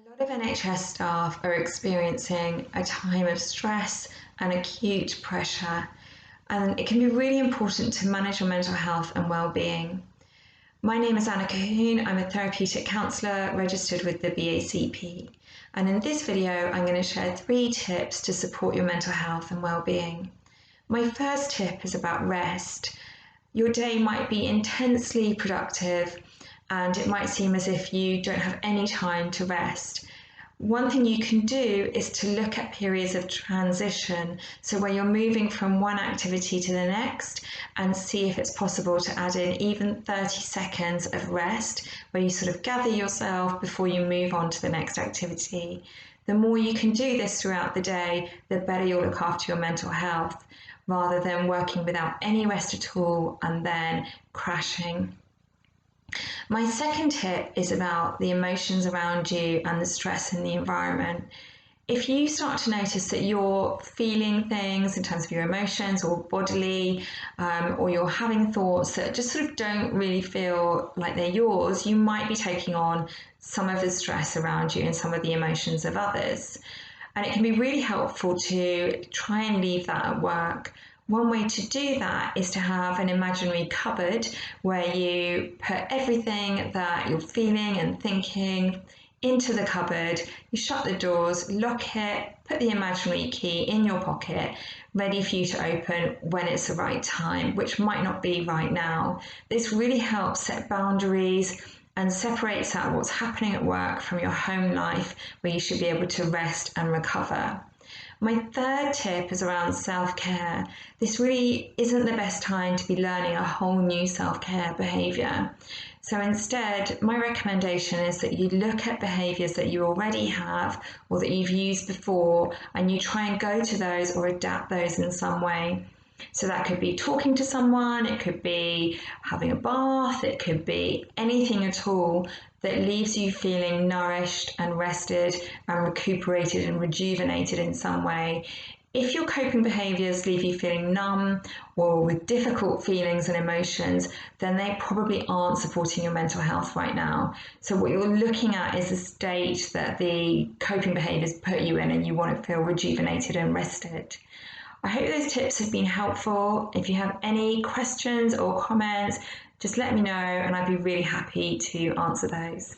A lot of NHS staff are experiencing a time of stress and acute pressure, and it can be really important to manage your mental health and well-being. My name is Colquhoun. I'm a therapeutic counsellor registered with the BACP, and in this video I'm going to share 3 tips to support your mental health and well-being. My first tip is about rest. Your day might be intensely productive and it might seem as if you don't have any time to rest. One thing you can do is to look at periods of transition, so where you're moving from one activity to the next, and see if it's possible to add in even 30 seconds of rest, where you sort of gather yourself before you move on to the next activity. The more you can do this throughout the day, the better you'll look after your mental health, rather than working without any rest at all and then crashing. My second tip is about the emotions around you and the stress in the environment. If you start to notice that you're feeling things in terms of your emotions or bodily, or you're having thoughts that just sort of don't really feel like they're yours, you might be taking on some of the stress around you and some of the emotions of others. And it can be really helpful to try and leave that at work. One way to do that is to have an imaginary cupboard where you put everything that you're feeling and thinking into the cupboard, you shut the doors, lock it, put the imaginary key in your pocket, ready for you to open when it's the right time, which might not be right now. This really helps set boundaries and separates out what's happening at work from your home life, where you should be able to rest and recover. My third tip is around self-care. This really isn't the best time to be learning a whole new self-care behaviour. So instead, my recommendation is that you look at behaviours that you already have or that you've used before, and you try and go to those or adapt those in some way. So that could be talking to someone, it could be having a bath, it could be anything at all that leaves you feeling nourished and rested and recuperated and rejuvenated in some way. If your coping behaviours leave you feeling numb or with difficult feelings and emotions, then they probably aren't supporting your mental health right now. So what you're looking at is the state that the coping behaviours put you in, and you want to feel rejuvenated and rested. I hope those tips have been helpful. If you have any questions or comments, just let me know and I'd be really happy to answer those.